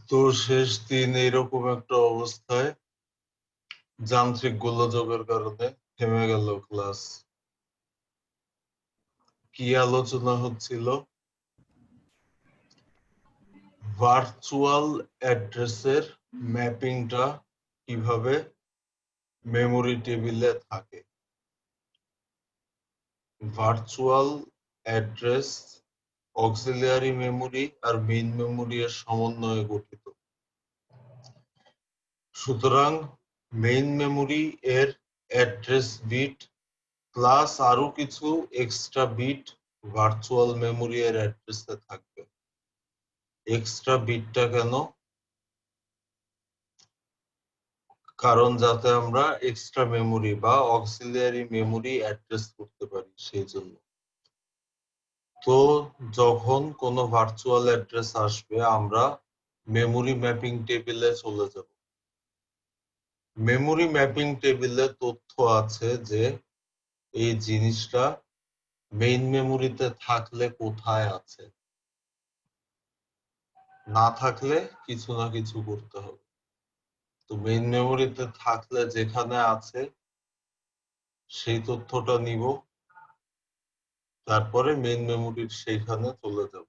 তো শেষ দিন এইরকম একটা অবস্থায় যান্ত্রিক গোলযোগের কারণে থেমে গেল ক্লাস। কি আলোচনা হচ্ছিল? ভার্চুয়াল অ্যাড্রেসের ম্যাপিংটা কিভাবে মেমোরি টেবিলে থাকে। ভার্চুয়াল অ্যাড্রেস অক্সিলিয়ারি মেমোরি আর মেইন মেমোরি এর সমন্বয়ে গঠিত। সুতরাং মেইন মেমোরি এর অ্যাড্রেস বিট প্লাস আরো কিছু এক্সট্রা বিট ভার্চুয়াল মেমোরি এর অ্যাড্রেসে থাকবে। এক্সট্রা বিটটা কেন? কারণ যাতে আমরা এক্সট্রা মেমোরি বা অক্সিলিয়ারি মেমোরি অ্যাড্রেস করতে পারি সেই জন্য। তো যখন কোনো ভার্চুয়াল অ্যাড্রেস আসবে আমরা মেমোরি ম্যাপিং টেবিলে চলে যাব। মেমোরি ম্যাপিং টেবিলে তথ্য আছে যে এই জিনিসটা মেইন মেমোরিতে থাকলে কোথায় আছে, না থাকলে কিছু না কিছু করতে হবে। তো মেইন মেমোরিতে থাকলে যেখানে আছে সেই তথ্যটা নিব, তারপরে মেইন মেমোরির সেইখানে চলে যাব।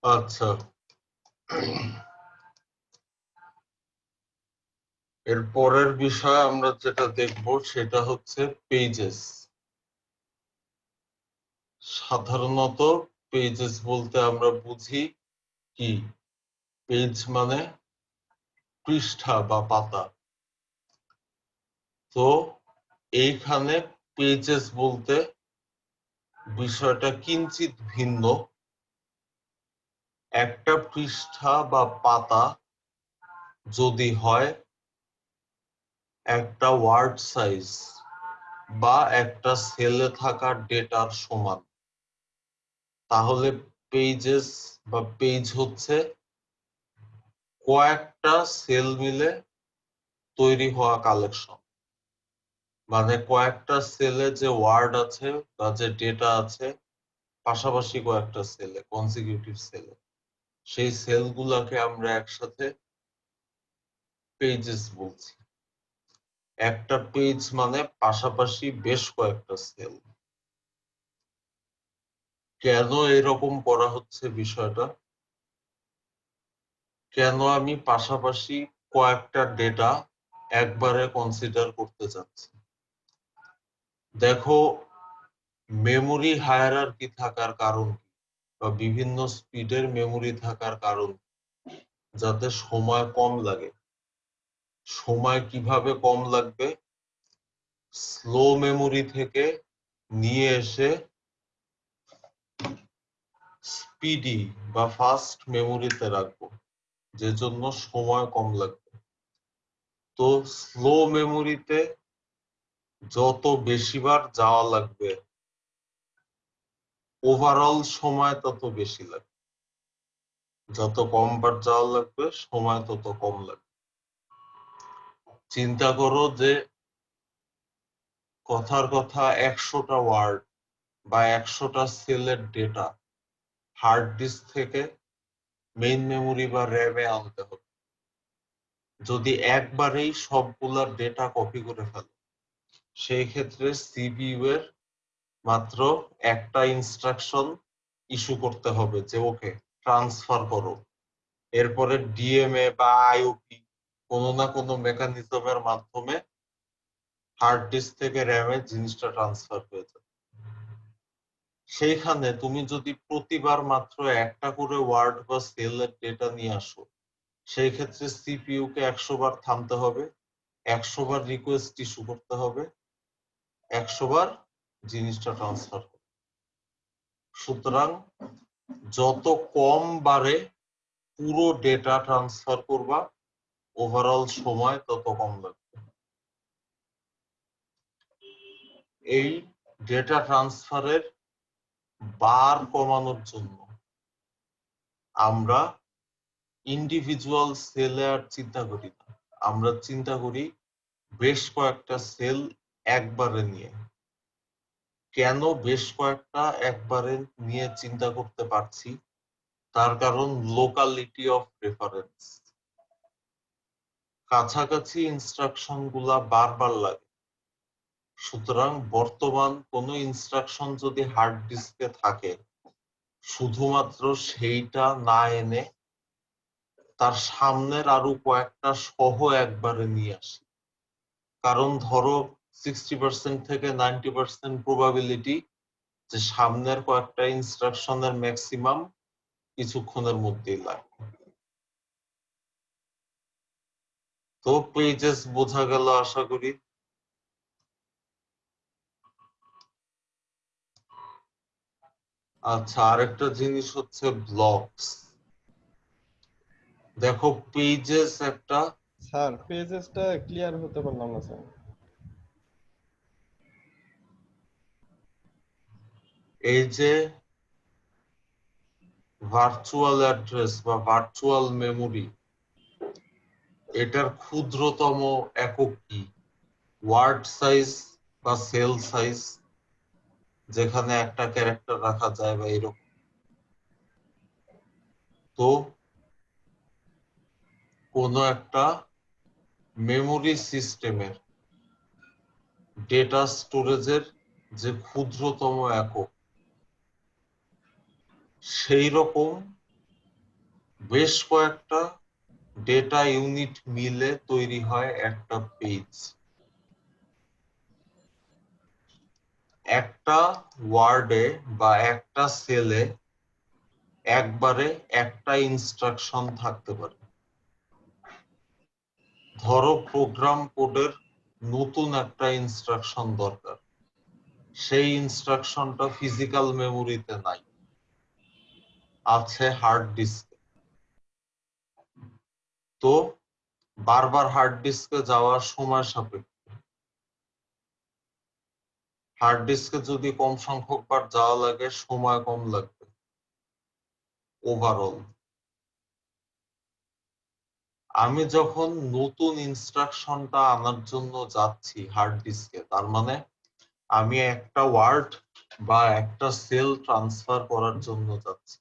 আচ্ছা, এর পরের বিষয় আমরা যেটা দেখব সেটা হচ্ছে পেজেস। সাধারণত পেজেস বলতে আমরা বুঝি কি? পেজ মানে পৃষ্ঠা বা পাতা। তো এইখানে পেজেস বলতে বিষয়টা কিঞ্চিত ভিন্ন। একটা পৃষ্ঠা বা পাতা যদি হয় একটা ওয়ার্ড সাইজ বা একটা সেলে থাকা ডেটার সমান, তাহলে পেজেস বা পেজ হচ্ছে কয়েকটা সেল মিলে তৈরি হওয়া কালেকশন। মানে কয়েকটা সেলে যে ওয়ার্ড আছে বা যে ডেটা আছে পাশাপাশি কয়েকটা সেলে, কনজিকিউটিভ সেলে, সেই সেলগুলোকে আমরা একসাথে পেজেস বলছি। একটা পেজ মানে পাশাপাশি বেশ কয়েকটা সেল। কেন এরকম করা হচ্ছে বিষয়টা? কেন আমি পাশাপাশি কয়েকটা ডেটা একবারে কনসিডার করতে চাচ্ছি? দেখো, মেমোরি হায়ারার্কি থাকার কারণ বা বিভিন্ন স্পিডের মেমোরি থাকার কারণ যাতে সময় কম লাগে। সময় কিভাবে কম লাগবে? স্লো মেমোরি থেকে নিয়ে এসে স্পিডি বা ফাস্ট মেমোরিতে রাখবো, যে জন্য সময় কম লাগবে। তো স্লো মেমোরিতে যত বেশিবার যাওয়া লাগবে ওভারঅল সময় তত বেশি লাগবে। যত কমবার যাওয়া লাগবে সময় তত কম লাগবে। চিন্তা করো যে কথার কথা 100টা ওয়ার্ড বা 100টা সেলের ডেটা হার্ড ডিস্ক থেকে মেইন মেমোরি বা র্যামে আনতে হবে। যদি একবারেই সবগুলা ডেটা কপি করে ফেলে সেই ক্ষেত্রে সিপিইউ এর মাত্র একটা ইনস্ট্রাকশন ইস্যু করতে হবে যে ওকে ট্রান্সফার করো। এরপরে ডিএমএ বা আইওপি কোনো না কোনো মেকানিজমের মাধ্যমে হার্ড ডিস্ক থেকে র্যামে জিনিসটা ট্রান্সফার হয়ে যাবে। সেইখানে তুমি যদি প্রতিবার মাত্র একটা করে ওয়ার্ড বা সেলের ডেটা নিয়ে আসো সেই ক্ষেত্রে সিপিইউ কে 100 বার থামতে হবে, 100 বার রিকোয়েস্ট ইস্যু করতে হবে, 100 বার জিনিসটা ট্রান্সফার হবে। সুতরাং যত কম বারে পুরো ডেটা ট্রান্সফার করবা ওভারঅল সময় তত কম লাগবে। এই ডেটা ট্রান্সফারের বার কমানোর জন্য আমরা ইন্ডিভিজুয়াল সেলে আর চিন্তা করি না, আমরা চিন্তা করি বেশ কয়েকটা সেল একবারে নিয়ে। কেন বেশ কয়েকটা একবারে নিয়ে চিন্তা করতে পারছি? তার কারণ লোকালিটি অফ রেফারেন্স। কাছাকাছি ইনস্ট্রাকশন গুলা বারবার লাগে, সুতরাং বর্তমান কোন ইনস্ট্রাকশন যদি হার্ড ডিস্কে থাকে, শুধুমাত্র সেইটা না এনে তার সামনের আরো কয়েকটা সহ একবারে নিয়ে আসি। কারণ ধরো 60% থেকে 90% প্রবাবিলিটি যে সামনের কয়েকটা ইনস্ট্রাকশনের ম্যাক্সিমাম কিছুক্ষণের মধ্যেই লাগবে। তো পেজেস বোঝা গেল আশা করি। আচ্ছা, আরেকটা জিনিস হচ্ছে ব্লকস। দেখো পেজেস একটা, স্যার পেজেসটা ক্লিয়ার হতে পারলাম না স্যার। এই যে ভার্চুয়াল অ্যাড্রেস বা ভার্চুয়াল মেমোরি, এটার ক্ষুদ্রতম একক কি? ওয়ার্ড সাইজ বা সেল সাইজ, যেখানে একটা ক্যারেক্টার রাখা যায় বা এরকম। তো কোন একটা মেমোরি সিস্টেমের ডেটা স্টোরেজের যে ক্ষুদ্রতম একক, সেই রকম বেশ কয়েকটা ডেটা ইউনিট মিলে তৈরি হয় একটা পেজ। একটা ওয়ার্ডে বা একটা সেলে একবারে একটা ইনস্ট্রাকশন থাকতে পারে। ধরো প্রোগ্রাম কোডের নতুন একটা ইনস্ট্রাকশন দরকার, সেই ইনস্ট্রাকশনটা ফিজিক্যাল মেমোরিতে নাই, আছে হার্ড ডিস্কে। তো বারবার হার্ড ডিস্কে যাওয়ার সময় সাপেক্ষ। হার্ড ডিস্কে যদি কম সংখ্যক বার যাওয়া লাগে, সময় কম লাগবে ওভারঅল। আমি যখন নতুন ইনস্ট্রাকশনটা আনার জন্য যাচ্ছি হার্ড ডিস্কে, তার মানে আমি একটা ওয়ার্ড বা একটা সেল ট্রান্সফার করার জন্য যাচ্ছি।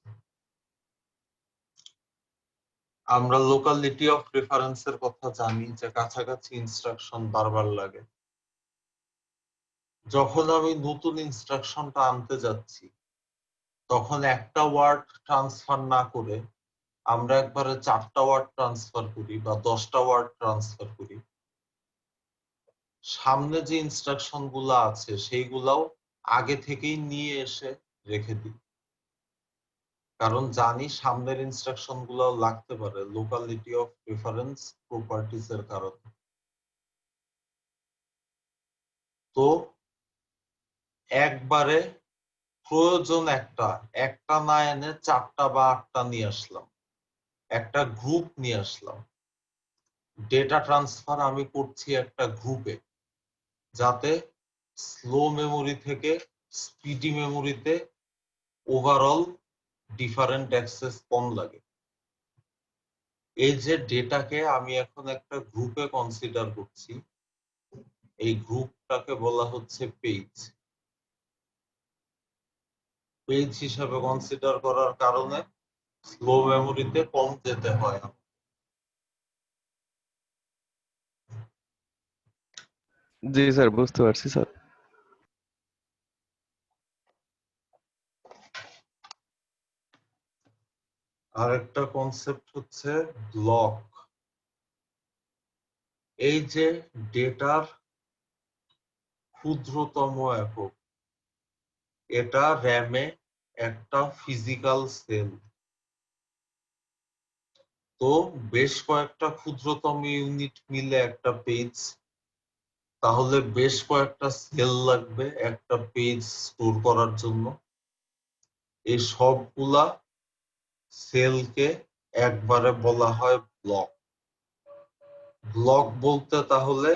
আমরা লোকালিটি অফ রেফারেন্সের কথা জানি, যে কাছাকাছি ইনস্ট্রাকশন বারবার লাগে। যখন আমি নতুন ইনস্ট্রাকশনটা আনতে যাচ্ছি, তখন একটা ওয়ার্ড ট্রান্সফার না করে আমরা একবারে 4টা ওয়ার্ড ট্রান্সফার করি বা 10টা ওয়ার্ড ট্রান্সফার করি। সামনে যে ইনস্ট্রাকশন গুলো আছে সেইগুলাও আগে থেকেই নিয়ে এসে রেখে দিই, কারণ জানি সামনের ইনস্ট্রাকশন গুলাও লাগতে পারে লোকালিটি অফ রেফারেন্স প্রপার্টিজ এর কারণে। তো একবারে প্রয়োজন একটা না এনে 4টা বা 8টা নিয়ে আসলাম, একটা গ্রুপ নিয়ে আসলাম। ডেটা ট্রান্সফার আমি করছি একটা গ্রুপে, যাতে স্লো মেমোরি থেকে স্পিডি মেমোরিতে ওভারঅল ডিফারেন্ট অ্যাক্সেস কম লাগে। এই যে ডেটাকে আমি এখন একটা গ্রুপে কনসিডার করছি, এই গ্রুপটাকে বলা হচ্ছে পেজ। পেজ হিসাবে কনসিডার করার কারণে স্লো মেমোরিতে কম যেতে হয়। জি স্যার, বুঝতে পারছি স্যার। আরেকটা কনসেপ্ট হচ্ছে ব্লক। এই যে ডেটার ক্ষুদ্রতম একক, এটা র্যামে একটা ফিজিক্যাল সেল। তো বেশ কয়েকটা ক্ষুদ্রতম ইউনিট মিলে একটা পেজ, তাহলে বেশ কয়েকটা সেল লাগবে একটা পেজ স্টোর করার জন্য। এই সবগুলা সেলকে একবারে বলা হয় ব্লক। ব্লক বলতে তাহলে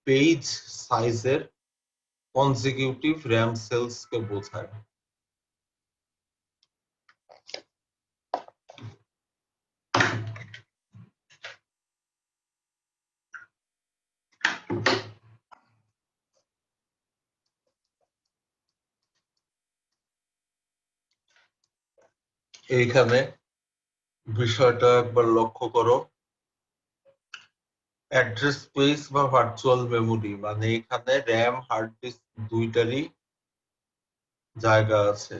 পেজ সাইজের কনজিকিউটিভ র্যাম সেলস কে বোঝায়। এইখানে বিষয়টা একবার লক্ষ্য করো, অ্যাড্রেস স্পেস বা ভার্চুয়াল মেমোরি মানে এখানে র্যাম হার্ড ডিস্ক দুইটারই জায়গা আছে,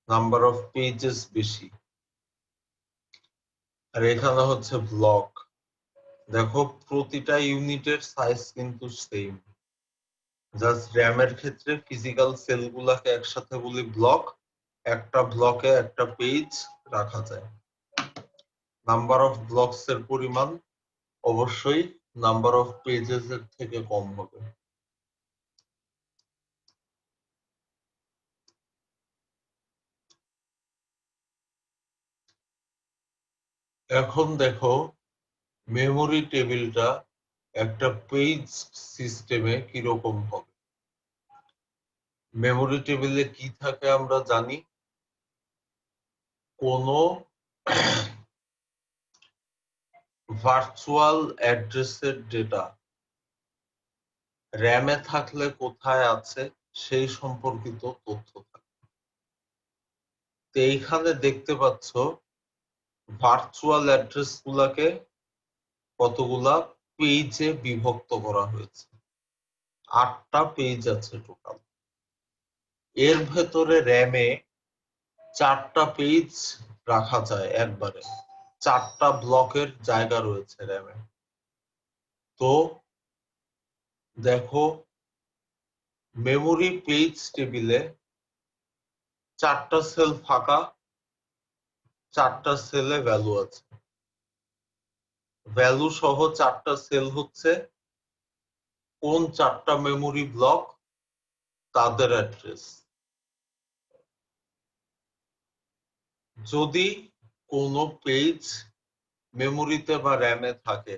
নাম্বার অফ পেজেস বেশি। আর এখানে হচ্ছে ব্লক, দেখো প্রতিটা ইউনিটের সাইজ কিন্তু সেম, জাস্ট র্যামের ক্ষেত্রে ফিজিক্যাল সেলগুলোকে একসাথে বলি ব্লক, একটা ব্লকে একটা পেজ রাখা যায়। নাম্বার অফ ব্লকস এর পরিমাণ অবশ্যই নাম্বার অফ পেজেস এর থেকে কম হবে। এখন দেখো মেমোরি টেবিলটা একটা পেজ সিস্টেমে কিরকম হবে। মেমোরি টেবিলে কি থাকে আমরা জানি, কোনো ভার্চুয়াল অ্যাড্রেসের ডেটা র্যামে থাকলে কোথায় আছে সেই সম্পর্কিত তথ্য থাকে। তো এইখানে দেখতে পাচ্ছ ভার্চুয়াল অ্যাড্রেস গুলাকে কতগুলা পেজে বিভক্ত করা হয়েছে, 8টা পেজ আছে টোটাল। এর ভেতরে র্যামে 4টা পেজ রাখা যায় একবারে, 4টা ব্লকের জায়গা রয়েছে র্যামে। তো দেখো মেমোরি পেজ টেবিলে 4টা সেল ফাঁকা, 4টা সেলে ভ্যালু আছে। ভ্যালু সহ 4টা সেল হচ্ছে কোন 4টা মেমোরি ব্লক তাদের অ্যাড্রেস। যদি কোনো পেজ মেমোরিতে বা র্যামে থাকে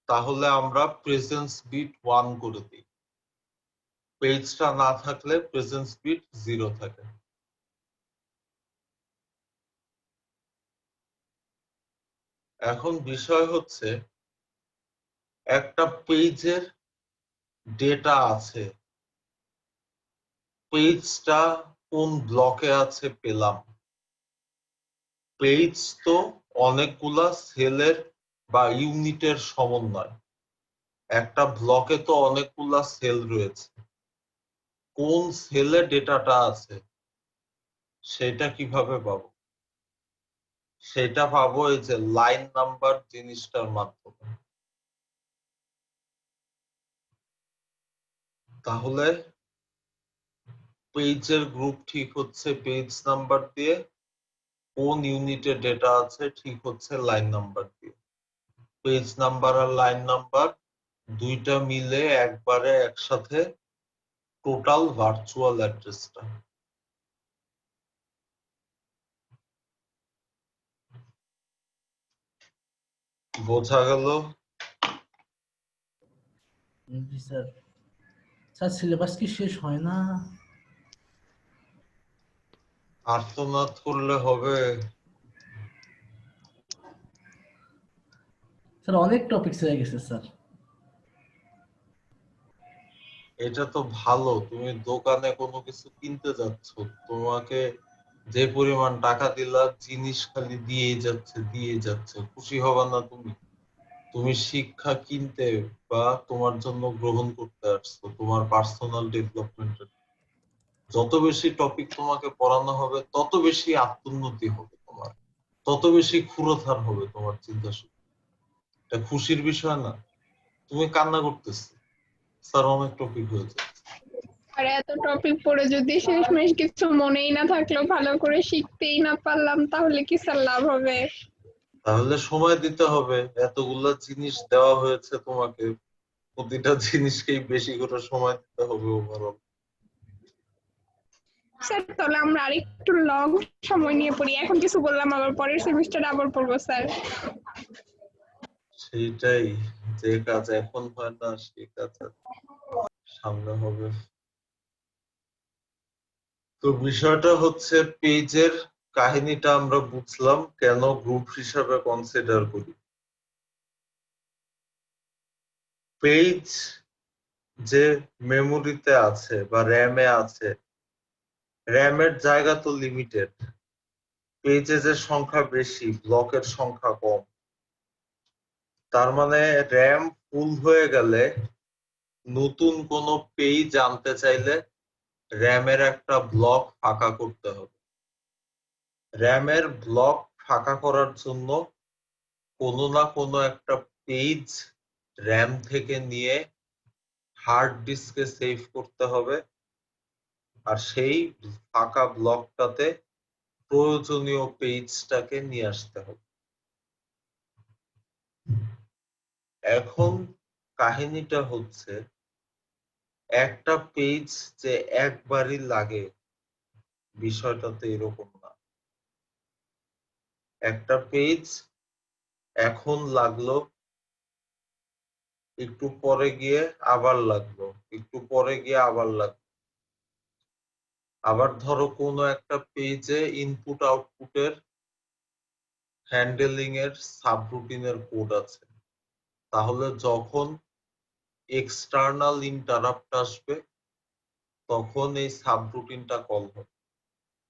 তাহলে আমরা প্রেজেন্স বিট 1 করে দিই, পেজটা না থাকলে প্রেজেন্স বিট 0 থাকে। এখন বিষয় হচ্ছে একটা পেজের ডেটা আছে, পেজটা কোন ব্লকে আছে পেলাম। পেজ তো অনেকগুলা সেলের বা ইউনিটের সমন্বয়, একটা ব্লকে তো অনেকগুলা সেল রয়েছে, কোন সেলে ডেটাটা আছে সেটা কিভাবে পাবো? সেটা পাবো এই যে লাইন নাম্বার জিনিসটার মাধ্যমে। তাহলে পেজের গ্রুপ ঠিক হচ্ছে পেজ নাম্বার দিয়ে, কোন ইউনিটে ডেটা আছে ঠিক হচ্ছে লাইন নাম্বার দিয়ে। পেজ নাম্বার আর লাইন নাম্বার দুইটা মিলে একবারে একসাথে টোটাল ভার্চুয়াল অ্যাড্রেসটা। বোঝা গেল? জি স্যার। স্যার সিলেবাস কি শেষ হয় না? আর্তনাদ করলে হবে? স্যার অনেক টপিকস হয়ে গেছে স্যার। এটা তো ভালো, তুমি দোকানে কোনো কিছু কিনতে যাচ্ছ, তোমাকে যে পরিমাণ টাকা দিলা জিনিস খালি দিয়ে যাচ্ছে, খুশি হবা না তুমি? তুমি শিক্ষা কিনতে বা তোমার জন্য গ্রহণ করতে আসছো তোমার পার্সোনাল ডেভেলপমেন্টের। যত বেশি টপিক তোমাকে পড়ানো হবে তত বেশি আত্মোন্নতি হবে তোমার, তত বেশি ক্ষুরধার হবে তোমার চিন্তা শক্তি। এটা খুশির বিষয় না? তুমি কান্না করতেছো, স্যার অনেক টপিক হয়ে যাচ্ছে। আর এত টপিক পড়ে যদি শেষমেশ কিছু মনেই না থাকলো, ভালো করে শিখতেই না পারলাম, তাহলে কি স্যার লাভ হবে? তাহলে সময় দিতে হবে, এতগুলা জিনিস দেওয়া হয়েছে তোমাকে, প্রতিটা জিনিসকেই বেশি করে সময় দিতে হবে ওভারঅল। স্যার তাহলে আমরা আরেকটু লং সময় নিয়ে পড়ি, এখন কিছু বললাম আবার পরের সেমিস্টারে আবার পড়বো স্যার। সেইটাই, যে কাজ এখন হয় না সেই কাজ সামনে হবে। তো বিষয়টা হচ্ছে পেজের কাহিনীটা আমরা বুঝলাম কেন গ্রুপ হিসাবে কনসিডার করি। পেজ যে মেমোরিতে আছে বা র্যামে আছে, র্যামের জায়গা তো লিমিটেড, পেজের সংখ্যা বেশি, ব্লকের সংখ্যা কম। তার মানে র্যাম ফুল হয়ে গেলে নতুন কোনো পেজ আনতে চাইলে র্যামের একটা ব্লক ফাঁকা করতে হবে। র্যামের ব্লক ফাঁকা করার জন্য কোনো না কোনো একটা পেজ র্যাম থেকে নিয়ে হার্ড ডিস্কে সেভ করতে হবে, আর সেই ফাঁকা ব্লকটাতে প্রয়োজনীয় পেজটাকে নিয়ে আসতে হবে। এখন কাহিনীটা হচ্ছে, একটা পেজ যে একবারই লাগে বিষয়টা তো এরকম না। একটা পেজ এখন লাগলো, একটু পরে গিয়ে আবার লাগলো, একটু পরে গিয়ে আবার লাগলো। আবার ধরো কোনো একটা পেজে ইনপুট আউটপুটের হ্যান্ডেলিং এর সাবরুটিনের কোড আছে, তাহলে যখন এক্সটার্নাল ইন্টারাপ্ট আসবে তখন এই সাবরুটিনটা কল হবে।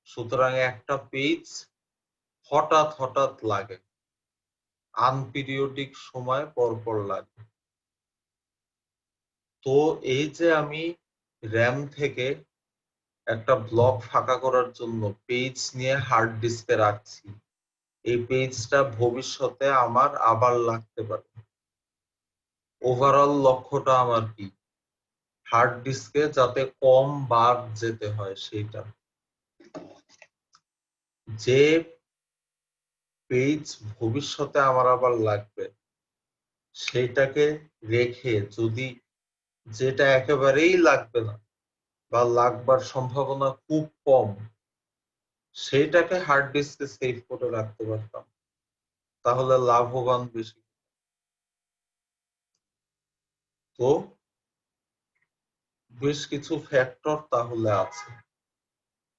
সুতরাং একটা পেজ হঠাৎ হঠাৎ লাগে, আনপিরিয়ডিক সময় পরপর লাগে। তো এই যে আমি র্যাম থেকে একটা ব্লক ফাঁকা করার জন্য পেজ নিয়ে হার্ড ডিস্কে রাখছি, এই পেজটা ভবিষ্যতে আমার আবার লাগতে পারে। ওভারঅল লক্ষ্যটা আমার কি? হার্ড ডিস্কে যাতে কম বার যেতে হয় সেইটা। যে পেজ ভবিষ্যতে আমার আবার লাগবে সেইটাকে রেখে, যদি যেটা একেবারেই লাগবে না বা লাগবার সম্ভাবনা খুব কম, সেইটাকে হার্ড ডিস্কে সেভ করে রাখতে পারতাম, তাহলে লাভবান বেশি। তো বেশ কিছু ফ্যাক্টর তাহলে আছে,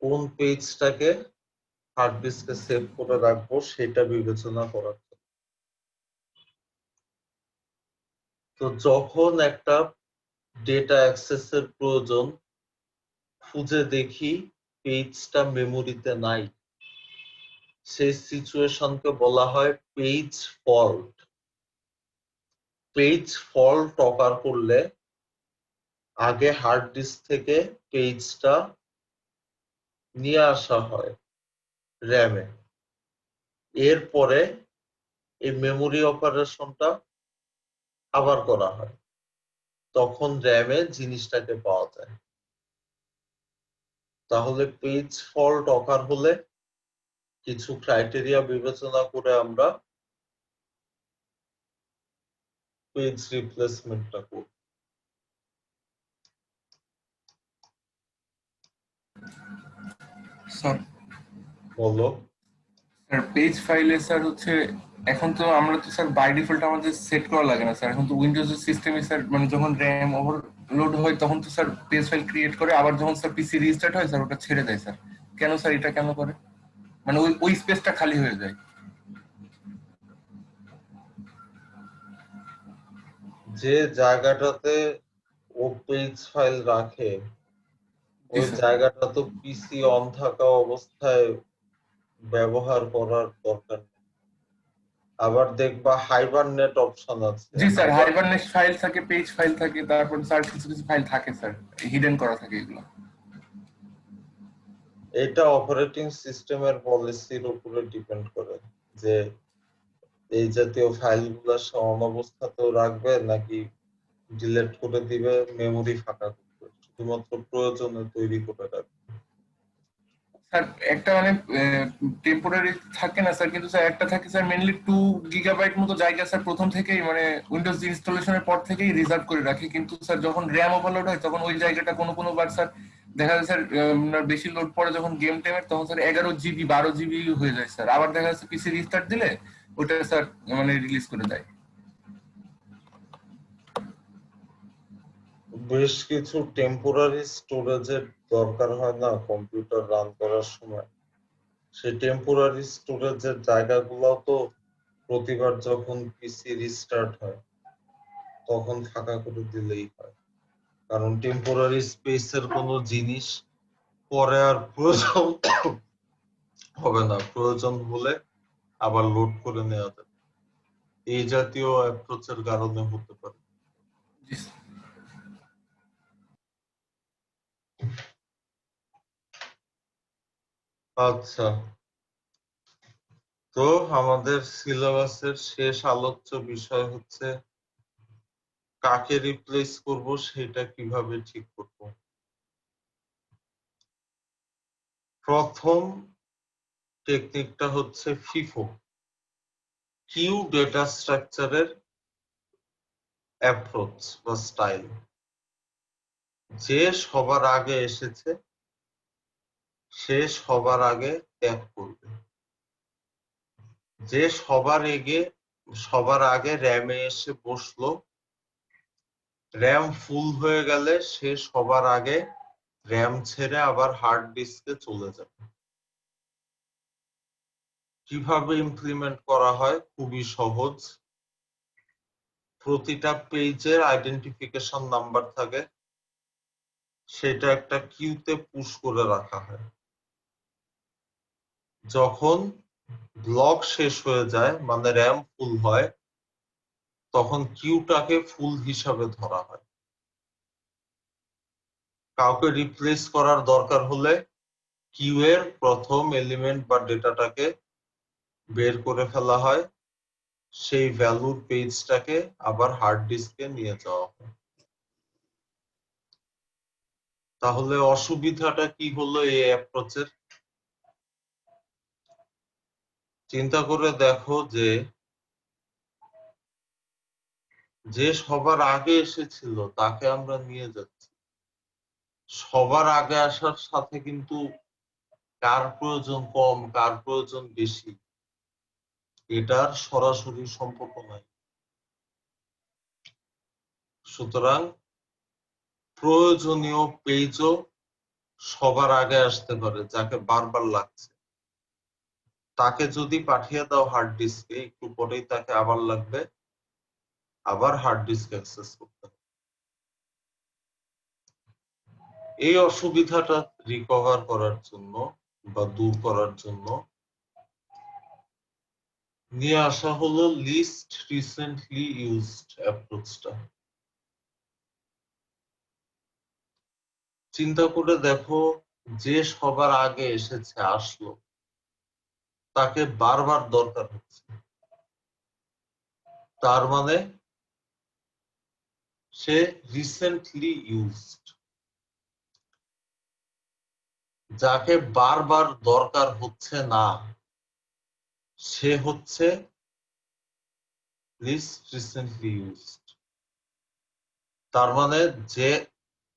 কোন পেজটাকে হার্ড ডিস্কে সেভ করে রাখবো সেটা বিবেচনা করার জন্য। তো যখন একটা ডেটা অ্যাক্সেসের প্রয়োজন, খুঁজে দেখি পেজটা মেমোরিতে নাই, সেই সিচুয়েশনকে বলা হয় পেজ ফল্ট। পেজ ফল্ট অকার করলে আগে হার্ড ডিস্ক থেকে পেজটা নিয়ে আসা হয় র্যামে, এরপরে এই মেমোরি অপারেশনটা আবার করা হয়, তখন র্যামে জিনিসটাকে পাওয়া যায়। তাহলে পেজ ফল্ট অকার হলে কিছু ক্রাইটেরিয়া বিবেচনা করে আমরা পেজ রিপ্লেসমেন্টটা করি। স্যার বলো। স্যার পেজ ফাইলে স্যার হচ্ছে, এখন তো আমরা তো স্যার বাই ডিফল্ট আমাদের সেট করা লাগে না স্যার, এখন তো উইন্ডোজের সিস্টেমে স্যার মানে যখন র্যাম ওভারলোড হয় তখন তো স্যার পেজ ফাইল ক্রিয়েট করে, আবার যখন স্যার পিসি রিস্টার্ট হয় স্যার ওটা ছেড়ে দেয় স্যার। কেন স্যার এটা কেন করে? মানে ওই স্পেসটা খালি হয়ে যায়। যে জায়গাটাতে ও পেজ ফাইল রাখে ওই জায়গাটা তো পিসি অন থাকা অবস্থায় ব্যবহার করার দরকার নেই। আবার দেখবা হাইবারনেট অপশন আছে। জি স্যার, হাইবারনেট ফাইল থাকে, পেজ ফাইল থাকে, তারপর স্যার কিছু কিছু ফাইল থাকে স্যার, হিডেন করা থাকে এগুলো। এটা অপারেটিং সিস্টেমের পলিসির উপরে ডিপেন্ড করে যে এই জাতীয় ফাইলগুলো সে অন অবস্থাতেও রাখবে নাকি ডিলিট করে দিবে, মেমোরি ফাঁকা করবে, শুধুমাত্র প্রয়োজনে তৈরি করে রাখবে। স্যার একটা মানে টেম্পোরারি থাকে না স্যার, কিন্তু স্যার একটা থাকে স্যার মেইনলি 2 গিগাবাইট মতো জায়গা স্যার প্রথম থেকেই মানে উইন্ডোজ ইনস্টলেশনের পর থেকেই রিজার্ভ করে রাখে, কিন্তু স্যার যখন র্যাম ওভারলোড হয় তখন ওই জায়গাটা কোনো বার স্যার দেখা যায় স্যার বেশি লোড পড়ে যখন গেম টেমের, তখন স্যার 11 জিবি 12 জিবি হয়ে যায় স্যার, আবার দেখা যাচ্ছে পিসি রিস্টার্ট দিলে ওটা স্যার মানে রিলিজ করে দেয়। বেশ কিছু টেম্পোরারি স্টোরেজের দরকার হয় না কম্পিউটার রান করার সময়, সেই টেম্পোরারি স্টোরেজের জায়গাগুলো তো প্রতিবার যখন পিসি রিস্টার্ট হয় তখন ফাঁকা করে দিলেই হয়, কারণ টেম্পোরারি স্পেসের কোনো জিনিস পরে আর প্রয়োজন হবে না, প্রয়োজন হলে আবার লোড করে নেওয়া যাবে। এই জাতীয় অ্যাপ্রোচের কারণে হতে পারে। জি স্যার। আচ্ছা, তো আমাদের সিলেবাসের শেষ আলোচ্য বিষয় হচ্ছে কাকে রিপ্লেস করব সেটা কিভাবে ঠিক করব। প্রথম টেকনিকটা হচ্ছে ফিফো, কিউ ডেটা স্ট্রাকচারের অ্যাপ্রোচ বা স্টাইল। যে সবার আগে এসেছে সে সবার আগে ত্যাগ করবে। যে সবার আগে র্যামে এসে বসলো, র্যাম ফুল হয়ে গেলে সে সবার আগে র্যাম ছেড়ে আবার হার্ড ডিস্কে চলে যাবে। কিভাবে ইমপ্লিমেন্ট করা হয়? খুবই সহজ। প্রতিটা পেজের আইডেন্টিফিকেশন নাম্বার থাকে, সেটা একটা কিউতে পুশ করে রাখা হয়। যখন ব্লক শেষ হয়ে যায়, মানে র্যাম ফুল হয়, তখন কিউটাকে ফুল হিসাবে ধরা হয়। কাউকে রিপ্লেস করার দরকার হলে কিউ এর প্রথম এলিমেন্ট বা ডেটাটাকে বের করে ফেলা হয়, সেই ভ্যালুর পেজটাকে আবার হার্ড ডিস্কে নিয়ে যাওয়া হয়। তাহলে অসুবিধাটা কি হলো এই অ্যাপ্রোচের? চিন্তা করে দেখো যে সবার আগে এসেছিল তাকে আমরা নিয়ে যাচ্ছি। সবার আগে আসার সাথে কিন্তু কার প্রয়োজন কম কার প্রয়োজন বেশি এটার সরাসরি সম্পর্ক নাই। সুতরাং প্রয়োজনীয় পেজও সবার আগে আসতে পারে, যাকে বারবার লাগছে। তাকে যদি পাঠিয়ে দাও হার্ড ডিস্কে, একটু পরেই তাকে আবার লাগবে, আবার হার্ড ডিস্ক অ্যাক্সেস করতে হবে। এই অসুবিধাটা রিকভার করার জন্য বা দূর করার জন্য নিয়ে আসা হলো লিস্ট রিসেন্টলি ইউজড অ্যাপ্রোচটা। চিন্তা করে দেখো, যে সবার আগে এসেছে আসলো, তাকে বারবার দরকার হচ্ছে, তার মানে সে রিসেন্টলি ইউজড। যাকে বারবার দরকার হচ্ছে না সে হচ্ছে লিস্ট রিসেন্টলি ইউজড। তার মানে যে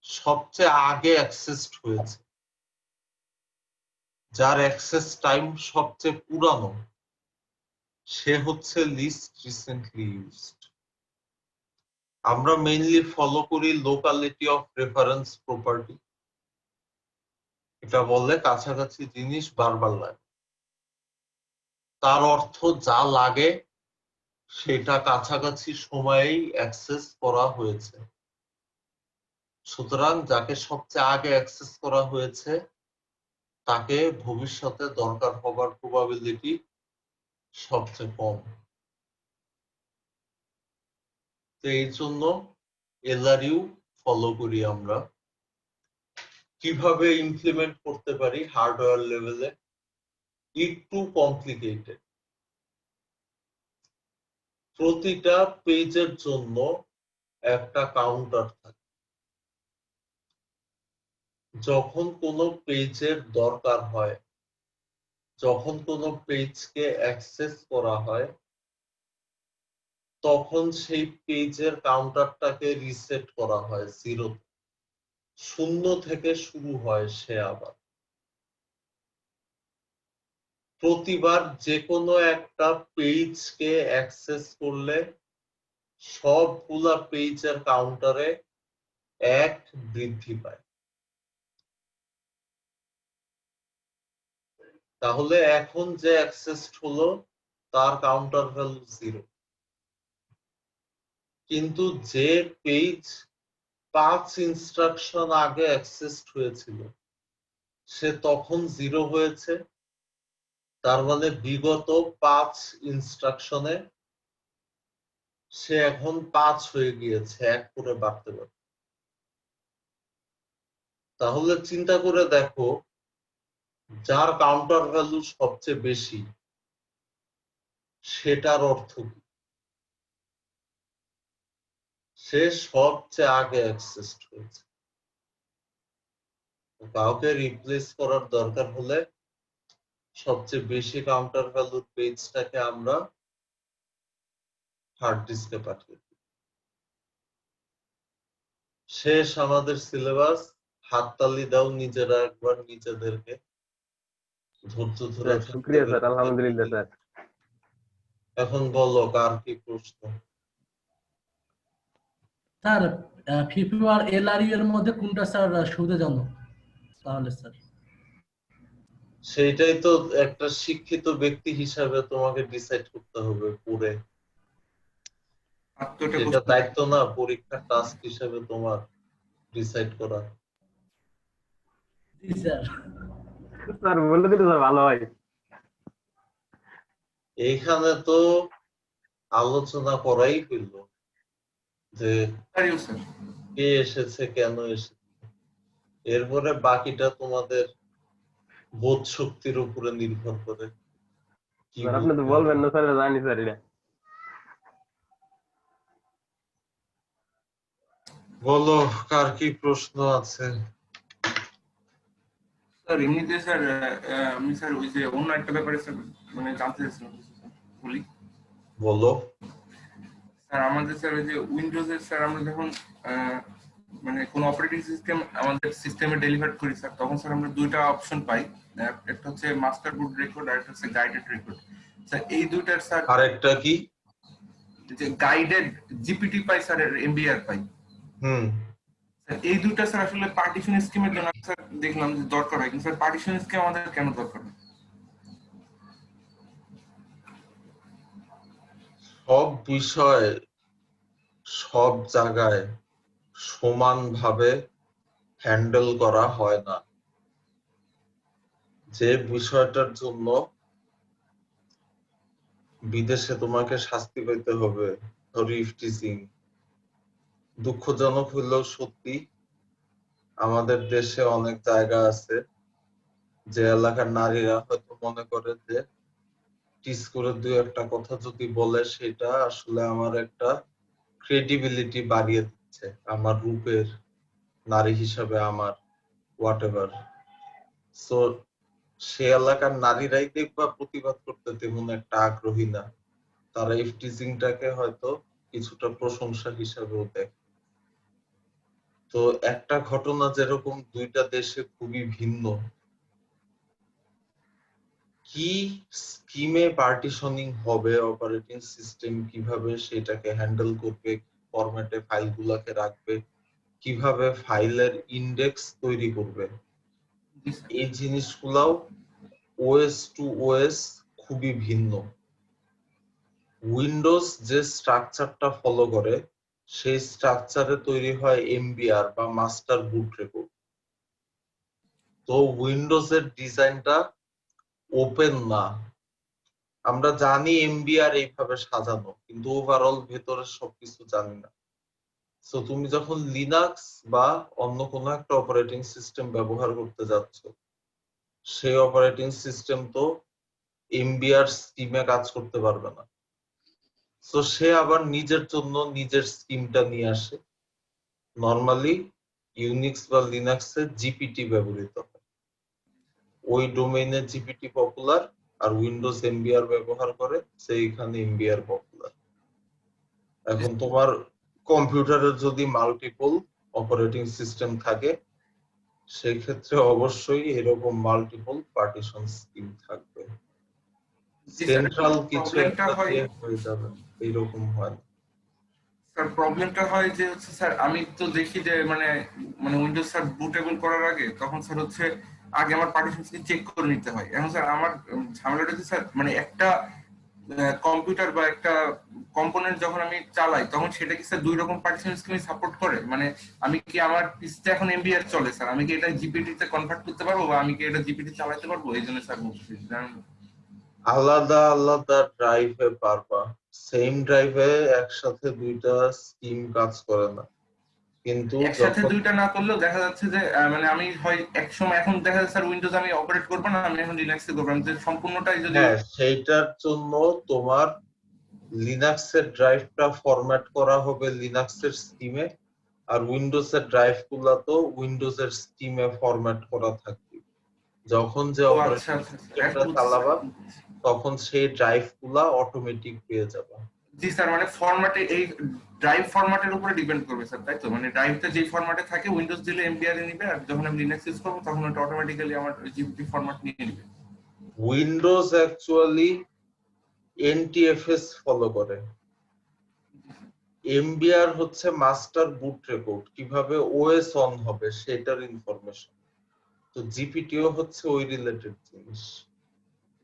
সবচেয়ে আগে অ্যাক্সেসড হয়েছে, যার অ্যাক্সেস টাইম সবচেয়ে পুরানো, সে হচ্ছে লিস্ট রিসেন্টলি ইউজড। আমরা মেইনলি ফলো করি লোকালিটি অফ রেফারেন্স প্রপার্টি। এটা বললে কাছাকাছি জিনিস বারবার লাগে, তার অর্থ যা লাগে সেটা কাছাকাছি সময়েই অ্যাক্সেস করা হয়েছে। সুতরাং যাকে সবচেয়ে আগে অ্যাক্সেস করা হয়েছে তাকে ভবিষ্যতে দরকার হবার প্রবাবিলিটি সবচেয়ে কম। তো এই জন্য এলআরইউ ফলো করি আমরা। কিভাবে ইমপ্লিমেন্ট করতে পারি হার্ডওয়্যার লেভেলে? একটু কমপ্লিকেটেড। প্রতিটা পেজের জন্য একটা কাউন্টার থাকে। যখন কোনো পেজের দরকার হয়, যখন কোনো পেজকে অ্যাক্সেস করা হয়, তখন সেই পেজের কাউন্টারটাকে রিসেট করা হয় জিরো। শূন্য থেকে শুরু হয় সে আবার। প্রতিবার যে কোনো একটা পেজকে অ্যাক্সেস করলে সবগুলা পেজের কাউন্টারে 1 বৃদ্ধি পায়। তাহলে এখন যে অ্যাক্সেসড হলো তার কাউন্টার ভ্যালু 0। কিন্তু যে পেজ 5 ইনস্ট্রাকশন আগে অ্যাক্সেসড হয়েছিল সে তখন 0 হয়েছে, তার মানে বিগত 5 ইনস্ট্রাকশনে সে এখন 5 হয়ে গিয়েছে, 1 করে বাড়তে পারে। তাহলে চিন্তা করে দেখো, যার কাউন্টার ভ্যালু সবচেয়ে বেশি সেটার অর্থ কি? সে সবচেয়ে আগে অ্যাক্সেস করেছে। কাউকে রিপ্লেস করার দরকার হলে সবচেয়ে বেশি কাউন্টার ভ্যালুর পেজটাকে আমরা হার্ড ডিস্কে পাঠিয়ে দিই। শেষ আমাদের সিলেবাস। হাততালি দাও নিজেরা একবার নিজেদেরকে। ধৈর্য ধরে থাকতে শুক্রিয়া স্যার, হবে। আলহামদুলিল্লাহ স্যার। এখন বলো কার কি প্রশ্ন? স্যার ফিফি আর এলআরইউ এর মধ্যে কোনটা স্যার সুবিধাজনক তাহলে স্যার? সেইটাই তো একটা শিক্ষিত ব্যক্তি হিসাবে তোমাকে ডিসাইড করতে হবে পড়ে। এটা দায়িত্ব না পরীক্ষার টাস্ক হিসেবে তোমার ডিসাইড করা। জি স্যার। স্যার বলে দিলে স্যার ভালো হয়। এইখানে তো আলোচনা করাই হইল যে কে এসেছে, কেন এসেছে। এরপরে বাকিটা তোমাদের বোধ শক্তির উপরে নির্ভর করে। কি স্যার আপনি তো বলবেন না স্যার, জানি স্যার এটা। বলো কার কি প্রশ্ন আছে? স্যার এমনিতে স্যার আমি স্যার ওই যে অন্য একটা ব্যাপারে স্যার মানে জানতে চাইছিলাম বলি। বলো। স্যার আমাদের স্যার ওই যে উইন্ডোজের স্যার আমরা যখন মানে কোন অপারেটিং সিস্টেম আমাদের সিস্টেমে ডেলিভার করি স্যার, তখন স্যার আমরা দুইটা অপশন পাই। একটা হচ্ছে মাস্টার বুট রেকর্ড আর একটা হচ্ছে গাইডেড রেকর্ড। স্যার এই দুইটার স্যার আরেকটা কি? যে গাইডেড জিপিটি পাই স্যার, এমবিআর পাই। এই দুইটা স্যার আসলে পার্টিশন স্কিমের জন্য স্যার দেখলাম যে দরকার হয়, কিন্তু স্যার পার্টিশন স্কিম আমাদের কেন দরকার? সব বিষয় সব জায়গায় সমানভাবে হ্যান্ডেল করা হয় না। যে বিষয়টার জন্য বিদেশে তোমাকে শাস্তি পেতে হবে, ইফটিজিং, দুঃখজনক হলেও সত্যি আমাদের দেশে অনেক জায়গা আছে যে এলাকার নারীরা হয়তো মনে করে যে টিস করে দুই একটা কথা যদি বলে সেটা আসলে আমার একটা ক্রেডিবিলিটি বাড়িয়ে দিচ্ছে, আমার রূপের নারী হিসাবে আমার হোয়াটএভার। সো সে এলাকার নারীরাই দেখবা প্রতিবাদ করতে তেমন একটা আগ্রহী না। তারা ইফটিজিংটাকে হয়তো কিছুটা প্রশংসা হিসাবেও দেখে। তো একটা ঘটনা যেরকম দুইটা দেশে খুবই ভিন্ন, কি স্কিমে পার্টিশনিং হবে, অপারেটিং সিস্টেম কিভাবে সেটাকে হ্যান্ডেল করবে, ফরম্যাটে ফাইলগুলোকে রাখবে, কিভাবে ফাইলের ইন্ডেক্স তৈরি করবে, এই জিনিসগুলাও ওএস টু ওএস খুবই ভিন্ন। উইন্ডোজ যে স্ট্রাকচারটা ফলো করে সেই স্ট্রাকচারে তৈরি হয় এমবিআর বা মাস্টার বুট রেকর্ড। তো উইন্ডোজের ডিজাইনটা ওপেন না। আমরা জানি এমবিআর এইভাবে সাজানো, কিন্তু ওভারঅল ভেতরে সবকিছু জানি না। সো তুমি যখন লিনাক্স বা অন্য কোনো একটা অপারেটিং সিস্টেম ব্যবহার করতে যাচ্ছ, সেই অপারেটিং সিস্টেম তো এমবিআর স্কিমে কাজ করতে পারবে না। সো সে আবার নিজের জন্য নিজের স্কিমটা নিয়ে আসে। নরমালি ইউনিক্স বা লিনাক্সে জিপিটি ব্যবহৃত হয়, ওই ডোমেইনে জিপিটি পপুলার, আর উইন্ডোজ এমবিআর ব্যবহার করে সেইখানে এমবিআর পপুলার। এখন তোমার কম্পিউটারের যদি মাল্টিপল অপারেটিং সিস্টেম থাকে সেই ক্ষেত্রে অবশ্যই এরকম মাল্টিপল পার্টিশন স্কিম থাকবে। সেন্ট্রাল কিছু একটা দিয়ে হয়ে যাবে এরকম হয় না। স্যার প্রবলেমটা হয় যে হচ্ছে স্যার আমি তো দেখি যে মানে মানে উইন্ডোজ স্যার বুটেবল করার আগে তখন স্যার হচ্ছে আগে আমার পার্টিশনকে চেক করে নিতে হয়। এখন স্যার আমার ঝামেলাটা হচ্ছে স্যার মানে একটা কম্পিউটার বা একটা কম্পোনেন্ট যখন আমি চালাই তখন সেটা কি স্যার দুই রকম পার্টিশন স্কিম সাপোর্ট করে? মানে আমি কি আমার পিসিতে এখন এমবিআর চলে স্যার, আমি কি এটা জিপিটি তে কনভার্ট করতে পারবো বা আমি কি এটা জিপিটি চালাতে পারবো? এই জন্য স্যার বলছি। আলাদা আলাদা ড্রাইভে পারবা, সেম ড্রাইভে একসাথে দুইটা স্কিম কাজ করে না। কিন্তু একসাথে যখন দুইটা না করলেও দেখা যাচ্ছে যে মানে আমি হয় এক সময় এখন দেখা যাচ্ছে স্যার উইন্ডোজ আমি অপারেট করবো না, আমি এখন লিনাক্সে করবো, আমি যদি সম্পূর্ণটাই যদি হ্যাঁ, সেইটার জন্য তোমার লিনাক্সের ড্রাইভটা ফরম্যাট করা হবে লিনাক্সের স্কিমে, আর উইন্ডোজের ড্রাইভ গুলা তো উইন্ডোজের স্কিমে ফরম্যাট করা থাকবে। যখন যে ও অপারেটিং আচ্ছা আচ্ছা আচ্ছা, সিস্টেমটা এখন বুঝছি চালাবা স্যার। তখন সেই ড্রাইভ গুলা অটোমেটিক পেয়ে যাবা। জি স্যার, মানে ফরম্যাটে এই ড্রাইভ ফরম্যাটের উপরে ডিপেন্ড করবে স্যার, তাই তো? মানে ড্রাইভটা যেই ফরম্যাটে থাকে উইন্ডোজ দিলে এমপিআর নিবে, আর যখন আমি লিনাক্স ইউজ করবো তখন ওটা অটোমেটিক্যালি আমার জিপিটি ফরম্যাট নিয়ে নিবে। উইন্ডোজ অ্যাকচুয়ালি এনটিএফএস ফলো করে। এমবিআর হচ্ছে মাস্টার বুট রেকর্ড, কিভাবে ওএস অন হবে সেটার ইনফরমেশন। তো জিপিটিও হচ্ছে ওই রিলেটেড জিনিস।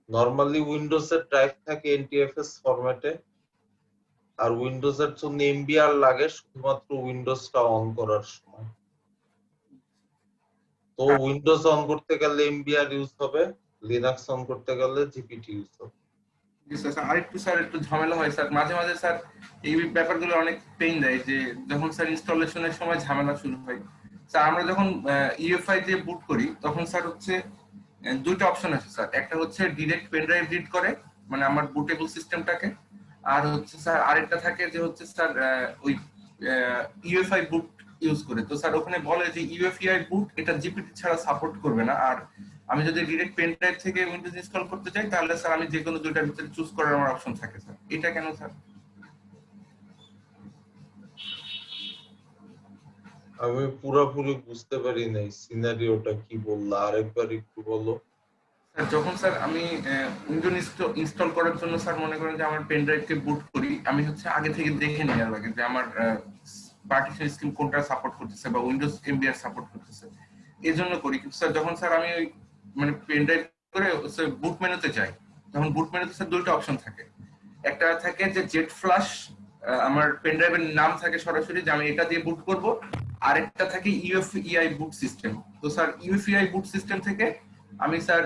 নরমালি উইন্ডোজের ড্রাইভ থাকে এনটিএফএস ফরম্যাটে, আর উইন্ডোজের জন্য এমবিআর লাগে শুধুমাত্র উইন্ডোজটা অন করার সময়। তো উইন্ডোজ অন করতে গেলে এমবিআর ইউজ হবে, লিনাক্স অন করতে গেলে জিপিটি ইউজ হবে। জি স্যার, আরেকটু স্যার একটু ঝামেলা হয় স্যার, মাঝে মাঝে স্যার এই ব্যাপারগুলো অনেক পেইন দেয়, যে যখন স্যার ইনস্টলেশনের সময় ঝামেলা শুরু হয়। স্যার আমরা যখন ইউএফআই দিয়ে বুট করি তখন স্যার হচ্ছে দুইটা অপশন আছে স্যার, একটা হচ্ছে ডিরেক্ট পেন ড্রাইভ রিড করে মানে আমার বুটেবল সিস্টেমটাকে, আর হচ্ছে স্যার আরেকটা থাকে যে হচ্ছে স্যার ওই ইউএফআই বুট ইউজ করে। তো স্যার ওখানে বলে যে ইউএফআই বুট এটা জিপিটি ছাড়া সাপোর্ট করবে না, আর আমি যদি ডিরেক্ট পেন ড্রাইভ থেকে উইন্ডোজ ইনস্টল করতে চাই তাহলে স্যার আমি যে কোনো দুইটার ভিতরে চুজ করার আমার অপশন থাকে স্যার। এটা কেন স্যার? আমি পুরোপুরি বুঝতে পারি নাই সিনারিওটা কি বললা, আরেকবার একটু বলো। স্যার যখন স্যার আমি উইন্ডোজ ইনস্টল করার জন্য স্যার মনে করেন যে আমার পেন ড্রাইভকে বুট করি, আমি হচ্ছে আগে থেকে দেখে নিই আর আগে যে আমার পার্টিশন স্কিম কোনটা সাপোর্ট করতেছে বা উইন্ডোজ এমবিআর সাপোর্ট করতেছে, এই জন্য করি। কিন্তু স্যার যখন স্যার আমি ওই মানে পেন ড্রাইভ করে বুট মেনুতে যাই, তখন বুট মেনুতে স্যার দুইটা অপশন থাকে। একটা থাকে যে জেট ফ্লাশ, আমার পেন ড্রাইভের নাম থাকে সরাসরি যে আমি এটা দিয়ে বুট করব, আরেকটা থাকে ইউএফআই বুট সিস্টেম। তো স্যার ইউএফআই বুট সিস্টেম থেকে আমি স্যার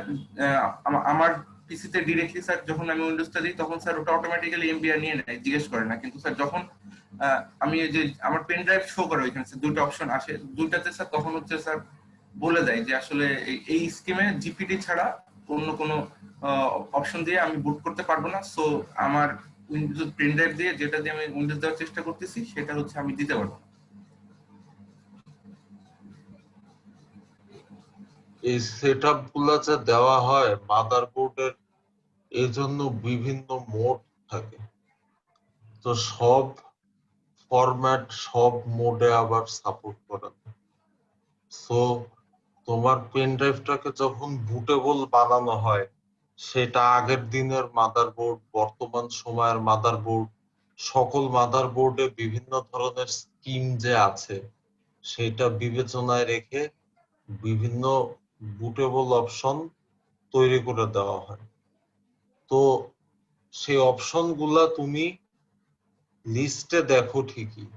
আমার পিসিতে ডিরেক্টলি স্যার যখন আমি উইন্ডোজটা দিই তখন স্যার ওটা অটোমেটিক্যালি এমবিআর নিয়ে নেয়, জিজ্ঞেস করে না। কিন্তু স্যার যখন আমি যে আমার পেন ড্রাইভ শো করে ওইখানে স্যার দুটো অপশন আসে, দুইটাতে স্যার তখন হচ্ছে স্যার বলে দেয় যে আসলে এই স্কিমে জিপিটি ছাড়া অন্য কোনো অপশন দিয়ে আমি বুট করতে পারবো না। সো আমার উইন্ডোজ পেন ড্রাইভ দিয়ে যেটা দিয়ে আমি উইন্ডোজ দেওয়ার চেষ্টা করতেছি সেটা হচ্ছে আমি দিতে পারবো। এই সেটআপ গুলা যে দেওয়া হয় মাদারবোর্ডের, এই জন্য বিভিন্ন মোড থাকে। তো সব ফরম্যাট সব মোডে আবার সাপোর্ট করে না। সো তোমার পেন ড্রাইভটাকে যখন বুটেবল বানানো হয়, সেটা আগের দিনের মাদারবোর্ড, বর্তমান সময়ের মাদারবোর্ড, সকল মাদারবোর্ডে বিভিন্ন ধরনের স্কিম যে আছে সেটা বিবেচনায় রেখে বিভিন্ন বুটেবল অপশন তৈরি করে দেওয়া হয়। তো সেই অপশন গুলা তুমি লিস্টে দেখো ঠিকই,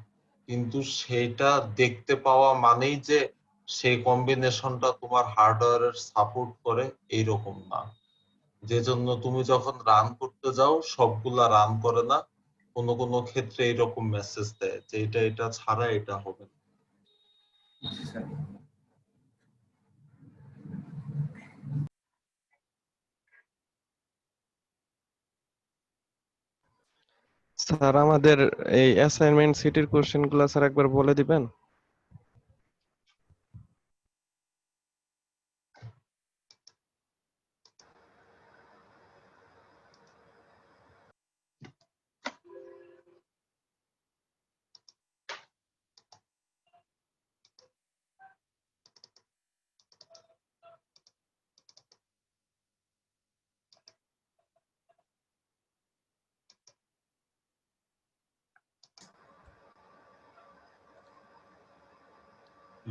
কিন্তু সেটা দেখতে পাওয়া মানেই যে সেই কম্বিনেশনটা তোমার হার্ডওয়্যারের সাপোর্ট করে এইরকম না। যে জন্য তুমি যখন রান করতে যাও সবগুলা রান করে না, কোনো কোনো ক্ষেত্রে এরকম মেসেজ দেয় যে এটা ছাড়া এটা হবে না। স্যার আমাদের এই অ্যাসাইনমেন্ট সিটির কোশ্চেন গুলো স্যার একবার বলে দিবেন?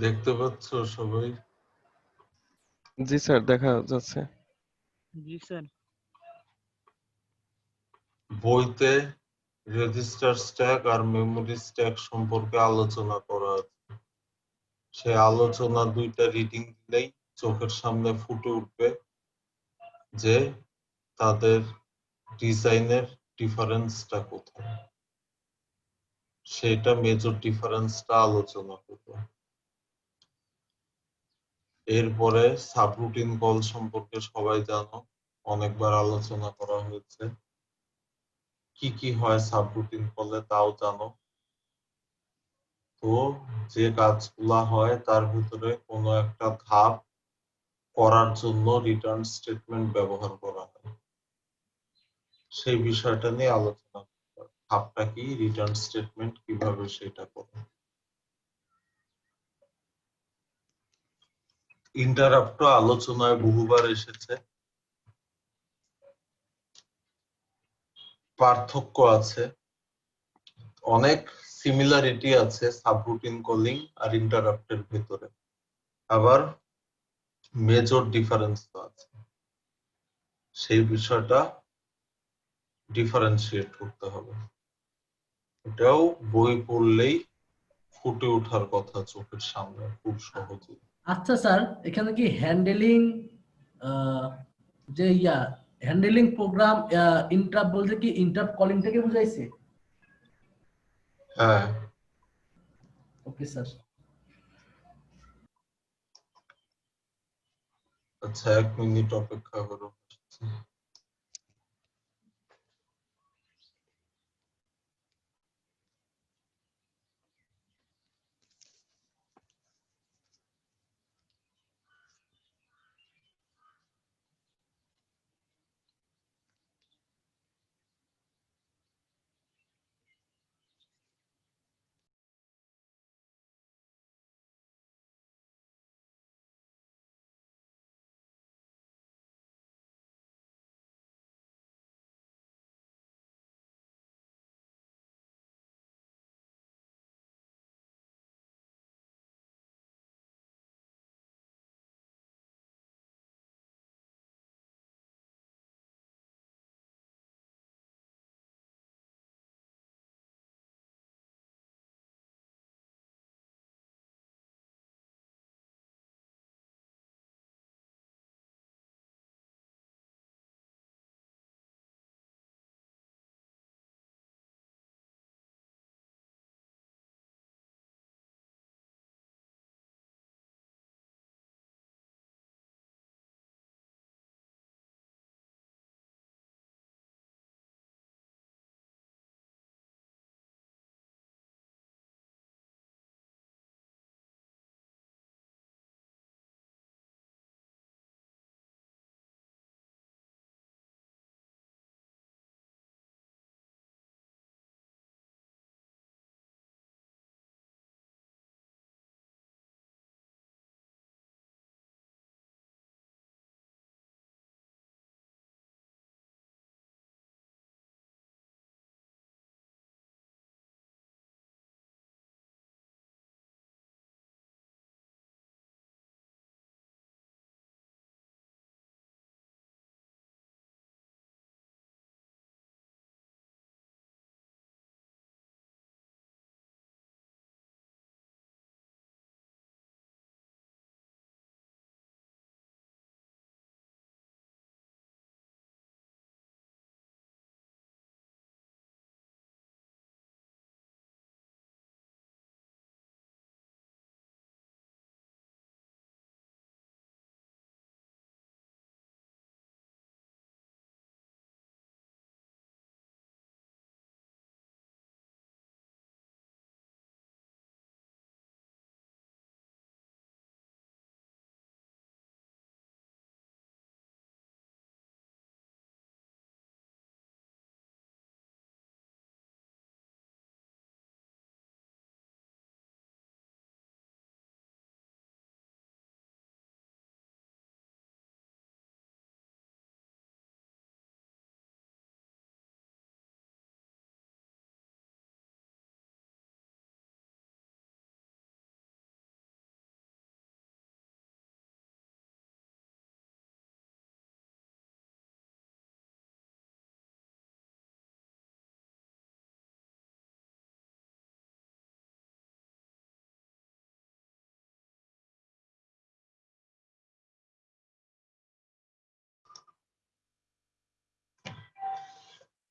দেখতে পাচ্ছ সবাই? জি স্যার, দেখা যাচ্ছে। জি স্যার। বইতে রেজিস্টার স্ট্যাক আর মেমোরি স্ট্যাক সম্পর্কে আলোচনা করা আছে। সে আলোচনা দুইটা রিডিং দিলেই চোখের সামনে ফুটে উঠবে যে তাদের ডিজাইনের ডিফারেন্সটা কোথায়, সেটা মেজর ডিফারেন্সটা আলোচনা করব। এরপরে সাবরুটিন কল সম্পর্কে সবাই জানো, অনেকবার আলোচনা করা হয়েছে। কি কি হয় সাবরুটিন কলে তাও জানো। তো যে কাজগুলা হয় তার ভিতরে কোনো একটা ধাপ করার জন্য রিটার্ন স্টেটমেন্ট ব্যবহার করা হয়, সেই বিষয়টা নিয়ে আলোচনা করব। ধাপটা কি, রিটার্ন স্টেটমেন্ট কিভাবে সেটা করে। ইন্টারাপ্ট আলোচনায় বহুবার এসেছে। পার্থক্য আছে, অনেক সিমিলারিটি আছে সাবরুটিন কলিং আর ইন্টারাপ্টের ভিতরে, আবার মেজর ডিফারেন্স আছে। সেই বিষয়টা ডিফারেন্সিয়েট করতে হবে। এটাও বই পড়লেই ফুটে ওঠার কথা চোখের সামনে খুব সহজে। আচ্ছা স্যার, এখানে কি হ্যান্ডেলিং যে হ্যান্ডেলিং প্রোগ্রাম ইন্টারাপ্ট বলতে কি ইন্টারাপ্ট কলিং থেকে বুঝাইছে? হ্যাঁ, ওকে স্যার। আচ্ছা 1 মিনিট অপেক্ষা করো।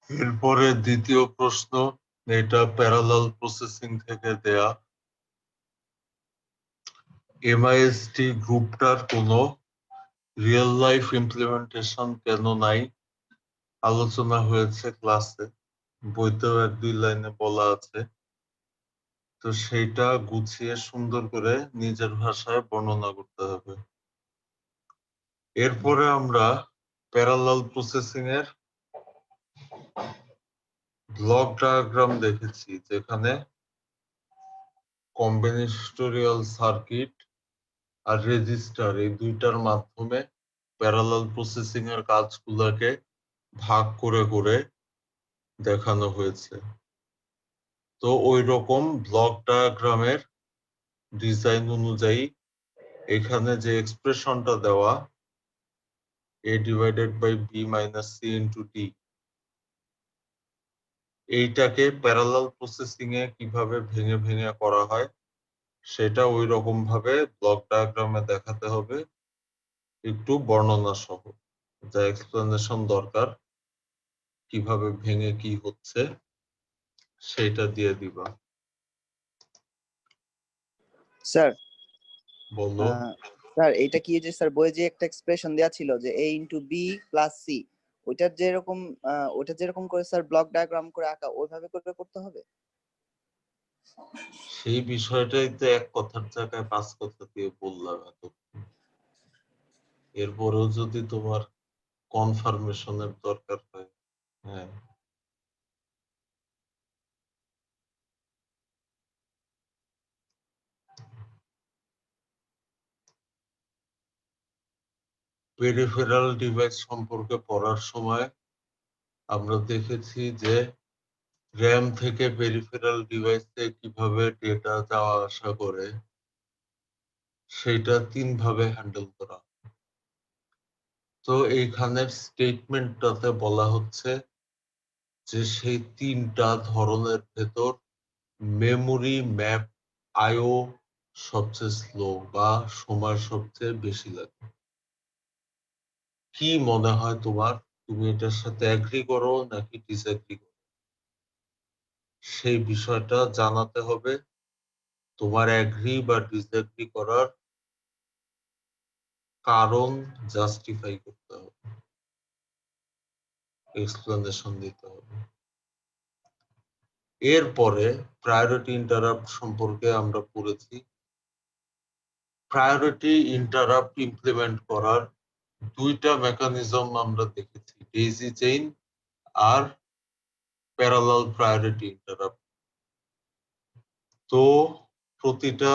এরপরে দ্বিতীয় প্রশ্ন, এটা প্যারালাল প্রসেসিং থেকে দেয়া। এমআইএসটি গ্রুপটার কোনো রিয়েল লাইফ ইমপ্লিমেন্টেশন কেন নাই? আলোচনা হয়েছে ক্লাসে, বইতেও 1-2 লাইনে বলা আছে। তো সেইটা গুছিয়ে সুন্দর করে নিজের ভাষায় বর্ণনা করতে হবে। এরপরে আমরা প্যারালাল প্রসেসিং এর ব্লক ডায়াগ্রাম দেখেছি, যেখানে কম্বিনেটরিয়াল সার্কিট আর রেজিস্টার এই দুইটার মাধ্যমে প্যারালাল প্রসেসিং এর কাজগুলোকে ভাগ করে করে দেখানো হয়েছে। তো ওই রকম ব্লক ডায়াগ্রামের ডিজাইন অনুযায়ী এখানে যে এক্সপ্রেশনটা দেওয়া a divided by b minus c into d, এইটাকে প্যারালাল প্রসেসিং এ কিভাবে ভেঙে ভেঙে করা হয় সেটা ওই রকম ভাবে ব্লক ডায়াগ্রামে দেখাতে হবে, একটু বর্ণনা সহ, যা এক্সপ্লেনেশন দরকার, কিভাবে ভেঙে কি হচ্ছে সেটা দিয়ে দিবা। স্যার বলো। স্যার এটা কি যে স্যার বইয়ে যে একটা এক্সপ্রেশন দেয়া ছিল যে a into b plus c, ওটা যেরকম করে স্যার ব্লক ডায়াগ্রাম করে আঁকা ওইভাবে করে করতে হবে? সেই বিষয়টাই তো এক কথার জায়গায় 5 কথা দিয়ে বললাম এতক্ষণ। এরপরেও যদি তোমার কনফার্মেশনের দরকার হয়, হ্যাঁ, পেরিফেরাল ডিভাইস সম্পর্কে পড়ার সময় আমরা দেখেছি যে র্যাম থেকে পেরিফেরাল ডিভাইসে কিভাবে ডেটা যাওয়া আসা করে সেটা 3 ভাবে হ্যান্ডেল করা। তো এইখানের স্টেটমেন্টটাতে বলা হচ্ছে যে সেই 3টা ধরনের ভেতর মেমোরি ম্যাপ আইও সবচেয়ে স্লো বা সময় সবচেয়ে বেশি লাগে। কি মনে হয় তোমার? তুমি এটার সাথে এগ্রি করো নাকি ডিসএগ্রি করো? সেই বিষয়টা জানাতে হবে। তোমার এগ্রি বা ডিসএগ্রি করার কারণ জাস্টিফাই করতে হবে, এক্সপ্লেনেশন দিতে হবে। এরপরে প্রায়োরিটি ইন্টারাপ্ট সম্পর্কে আমরা পড়েছি। প্রায়োরিটি ইন্টারাপ্ট ইমপ্লিমেন্ট করার 2টা মেকানিজম আমরা দেখেছি, daisy chain are parallel priority interrupt. তো প্রতিটা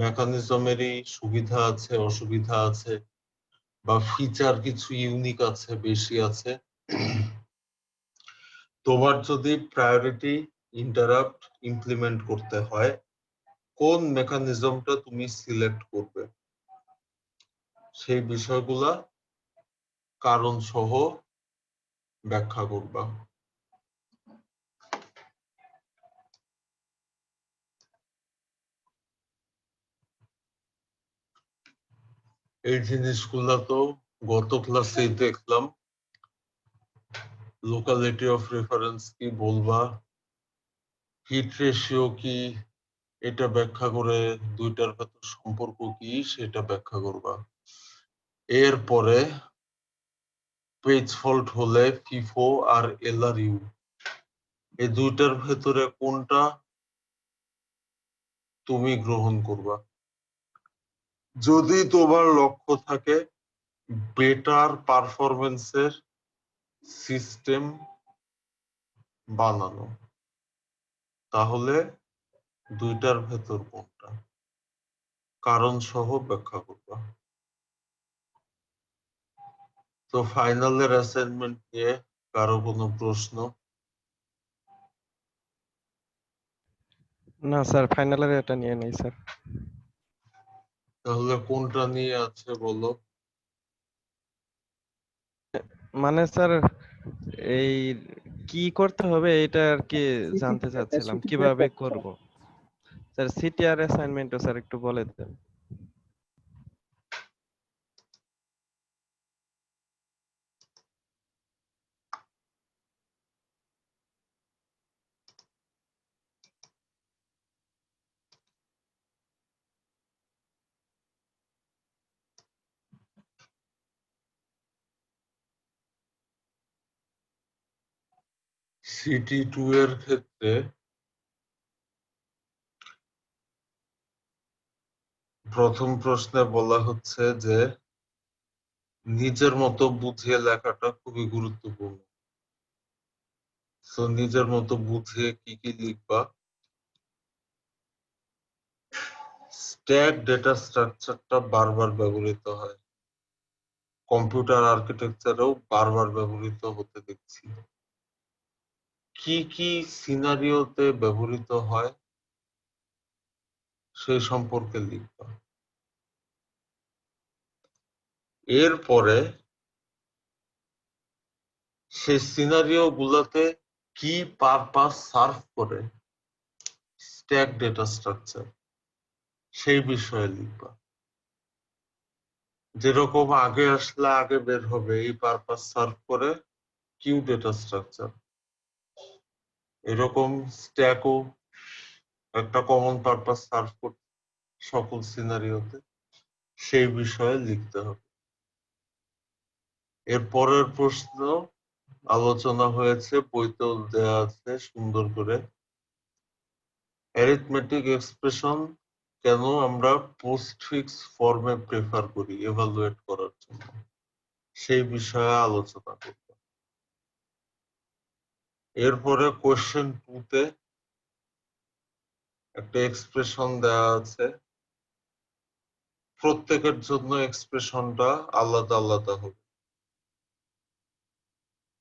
মেকানিজমেরই সুবিধা আছে, অসুবিধা আছে, বা ফিচার কিছু ইউনিক আছে, বেশি আছে। তোমার যদি প্রায়োরিটি ইন্টারাপ্ট ইমপ্লিমেন্ট করতে হয়, কোন মেকানিজমটা তুমি সিলেক্ট করবে সেই বিষয়গুলা কারণ সহ ব্যাখ্যা করবা। এই জিনিসগুলা তো গত ক্লাসেই দেখলাম। লোকালিটি অফ রেফারেন্স কি বলবা, হিট রেশিও কি এটা ব্যাখ্যা করে, দুইটার ভেতর সম্পর্ক কি সেটা ব্যাখ্যা করবা। এরপরে পেজ ফল্ট হলে ফিফো আর এলআরইউ এই দুইটার ভেতরে কোনটা তুমি গ্রহণ করবা। যদি তোমার লক্ষ্য থাকে বেটার পারফরমেন্সের সিস্টেম বানানো, তাহলে দুইটার ভেতর কোনটা, কারণ সহ ব্যাখ্যা করবা। তো ফাইনালের অ্যাসাইনমেন্ট নিয়ে কারো কোনো প্রশ্ন? না স্যার, ফাইনালের এটা নিয়ে নেই স্যার। তাহলে কোনটা নিয়ে আছে বলো। মানে স্যার এই কি করতে হবে এটা আর কি জানতে চাচ্ছিলাম, কিভাবে করব। স্যার সিটিআর অ্যাসাইনমেন্টও স্যার একটু বলে দেন। সিটি2 এর ক্ষেত্রে প্রথম প্রশ্নে বলা হচ্ছে যে নিজের মতো বুঝিয়ে লেখাটা খুবই গুরুত্বপূর্ণ। তো নিজের মতো বুঝিয়ে কি কি লিখবা? স্ট্যাক ডেটা স্ট্রাকচারটা বারবার ব্যবহৃত হয়, কম্পিউটার আর্কিটেকচারেও বারবার ব্যবহৃত হতে দেখছি। কি কি সিনারিওতে ব্যবহৃত হয় সেই সম্পর্কে লিখবা। এরপরে সেই সিনারিও গুলাতে কি পারপাস সার্ভ করে স্ট্যাক ডেটা স্ট্রাকচার সেই বিষয়ে লিখবা। যেরকম আগে আসলে আগে বের হবে এই পারপাস সার্ভ করে কিউ ডেটা স্ট্রাকচার, এরকম স্ট্যাকও একটা কমন পারপাস সার্ভ করতে সকল সিনারিওতে, সেই বিষয়ে লিখতে হবে। এর পরের প্রশ্ন আলোচনা হয়েছে, বইতেও দেওয়া আছে সুন্দর করে, অ্যারিথমেটিক এক্সপ্রেশন কেন আমরা পোস্টফিক্স ফর্মে প্রেফার করি এভালুয়েট করার জন্য, সেই বিষয়ে আলোচনা করব। এরপরে কোশ্চেন 2 তে একটা এক্সপ্রেশন দেওয়া আছে, প্রত্যেকের জন্য এক্সপ্রেশনটা আলাদা আলাদা হবে।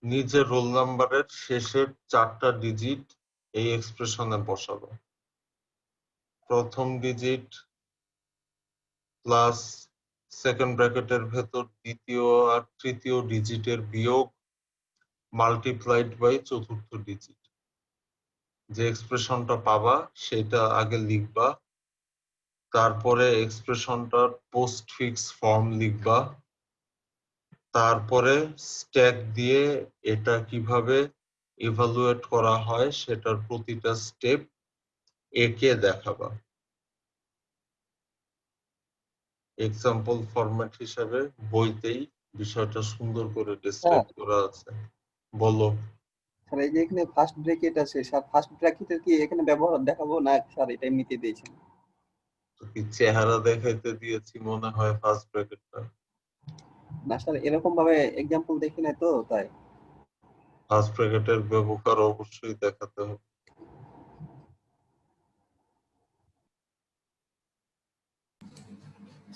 নিজের রোল নাম্বারের শেষের 4টা ডিজিট এই এক্সপ্রেশনে বসাবো। প্রথম ডিজিট প্লাস সেকেন্ড ব্র্যাকেটের ভেতর দ্বিতীয় আর তৃতীয় ডিজিটের বিয়োগ মাল্টিপ্লাইড বাই চতুর্থ ডিজিট। যে এক্সপ্রেশনটা পাবা সেটা আগে লিখবা, তারপরে এক্সপ্রেশনটার পোস্টফিক্স ফর্ম লিখবা, তারপরে স্ট্যাক দিয়ে এটা কিভাবে ইভালুয়েট করা হয় সেটার প্রতিটা স্টেপ এঁকে দেখাবা। এক্সাম্পল ফরম্যাট হিসাবে বইতেই বিষয়টা সুন্দর করে ডেসক্রাইব করা আছে। বলো স্যার এই যে এখানে ফার্স্ট ব্র্যাকেট আছে স্যার, ফার্স্ট ব্র্যাকেটের কি এখানে ব্যবহার দেখাবো না স্যার এটা এমনিতে দিয়েছেন? কি চেহারা দেখাইতে দিয়েছি মনে হয় ফার্স্ট ব্র্যাকেটটা? না স্যার এরকম ভাবে এক্সাম্পল দেখি না তো তাই। ফার্স্ট ব্র্যাকেটের ব্যবহার অবশ্যই দেখাতে হবে।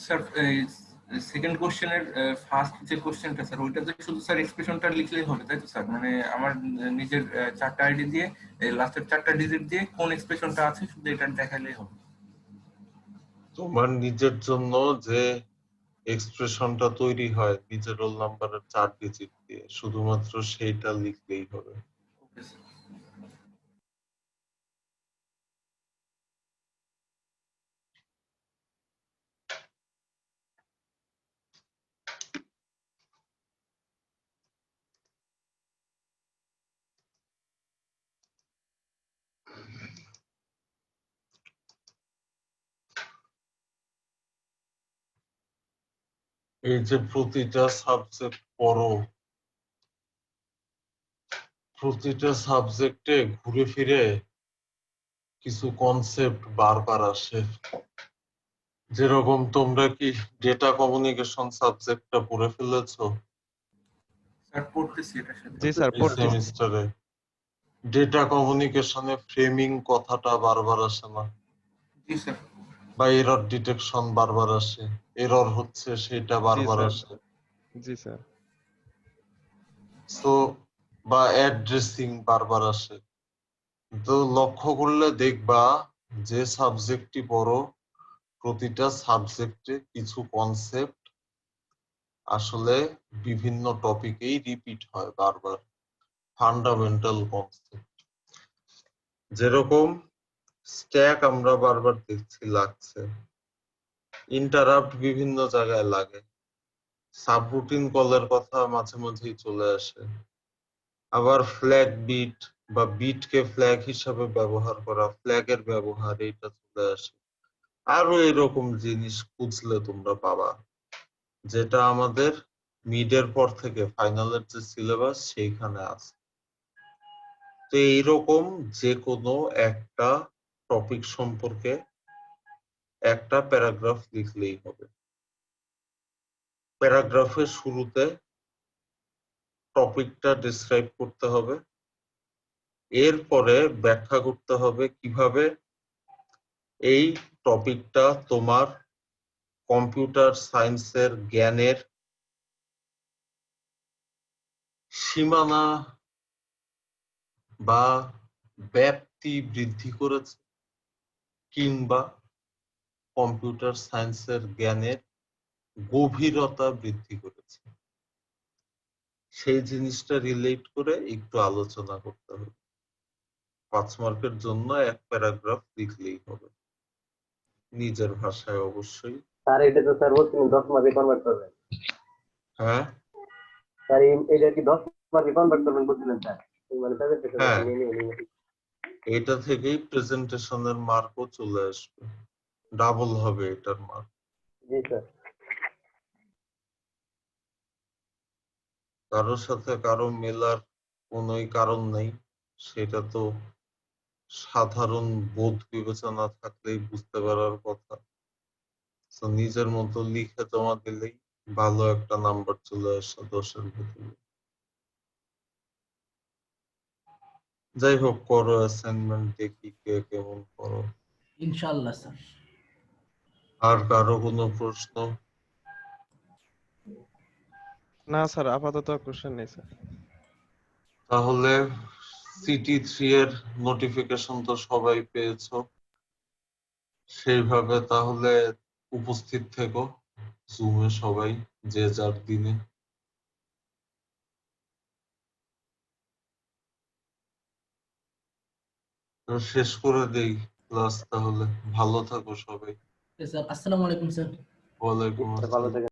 স্যার সেকেন্ড কোশ্চেনের ফার্স্ট যে কোশ্চেনটা স্যার ওইটাতে শুধু স্যার এক্সপ্রেশনটা লিখলেই হবে তাই তো স্যার? মানে আমার নিজের 4টা আইডি দিয়ে লাস্টের 4টা ডিজিট দিয়ে কোন এক্সপ্রেশনটা আছে শুধু এটা দেখালেই হবে। তোমার নিজের জন্য যে এক্সপ্রেশনটা তৈরি হয় নিজের রোল নাম্বারের 4 ডিজিট দিয়ে, শুধুমাত্র সেইটা লিখলেই হবে। Okay sir. এই যে প্রতিটা সাবজেক্ট পড়ো, প্রতিটা সাবজেক্টে ঘুরে ফিরে কিছু কনসেপ্ট বারবার আসে। যেরকম তোমরা কি ডেটা কমিউনিকেশন সাবজেক্টটা পড়ে ফেলেছো স্যার পড়তেছি এটার সাথে। জি স্যার এই পড়তেছি। সেমিস্টারে? ডেটা কমিউনিকেশনে ফ্রেমিং কথাটা বারবার আসে না? জি স্যার। বা এরর ডিটেকশন বারবার আসে, এরর হচ্ছে সেটা বারবার স্যার। আসে। জি স্যার। সো বা অ্যাড্রেসিং বারবার আসে। তো লক্ষ্য করলে দেখবা যে সাবজেক্টটি পড়ো প্রতিটা সাবজেক্টে কিছু কনসেপ্ট আসলে বিভিন্ন টপিকেই রিপিট হয় বারবার, ফান্ডামেন্টাল কনসেপ্ট। যেরকম স্ট্যাক আমরা বারবার দেখছি লাগছে, ইন্টারাপ্ট বিভিন্ন জায়গায় লাগে, সাবরুটিন কলের কথা মাঝে মাঝেই চলে আসে, আবার ফ্ল্যাগ বিট বা বিটকে ফ্ল্যাগ হিসাবে ব্যবহার করা, ফ্ল্যাগের ব্যবহার এইটা চলে আসে। আরো এরকম জিনিস খুঁজলে তোমরা পাবা, যেটা আমাদের মিডের পর থেকে ফাইনালের যে সিলেবাস সেইখানে আছে। তো এইরকম যে কোনো একটা টপিক সম্পর্কে একটা প্যারাগ্রাফ লিখলেই হবে। প্যারাগ্রাফের শুরুতে টপিকটা ডিসক্রাইব করতে হবে, এরপরে ব্যাখ্যা করতে হবে কিভাবে এই টপিকটা তোমার কম্পিউটার সায়েন্সের জ্ঞানের সীমানা বা ব্যাপ্তি বৃদ্ধি করেছে, কিংবা কম্পিউটার সায়েন্সের জ্ঞানের গভীরতা বৃদ্ধি করেছে, সেই জিনিসটা রিলেট করে একটু আলোচনা করতে হবে। 5 মার্কের জন্য এক প্যারাগ্রাফ লিখলেই হবে, নিজের ভাষায় অবশ্যই। স্যার এটা তো স্যার বলছেন 10 মার্কে কনভার্ট করবেন। হ্যাঁ স্যার এটা কি 10 মার্কে কনভার্ট করবেন বলছিলেন স্যার? মানে প্রেজেন্টেশন হ্যাঁ, নিয়ে এটা থেকেই প্রেজেন্টেশনের মার্কও চলে আসবে, ডাবল হবে এটার মার্ক। জি স্যার। কারোর সাথে কারো মেলার কোনোই কারণ নেই, সেটা তো সাধারণ বোধ বিবেচনা থাকলেই বুঝতে পারার কথা। তো নিজের মতো লিখে জমা দিলেই ভালো একটা নাম্বার চলে আসে 10-এর ভিতরে। যাই হোক, করো অ্যাসাইনমেন্ট, দেখি কে কেমন করো। ইনশাআল্লাহ স্যার। আর কারো কোনো প্রশ্ন? না স্যার, আপাতত কোশ্চেন নেই স্যার। তাহলে CT3 এর নোটিফিকেশন তো সবাই পেয়েছো, সেইভাবে তাহলে উপস্থিত থেকো জুমে সবাই যে যার দিনে। তো শেষ করে দেই ক্লাস তাহলে। ভালো থাকো সবাই। স্যার আসসালামু আলাইকুম স্যার। ওয়ালাইকুম ভালো আসসালাম। থাকেন।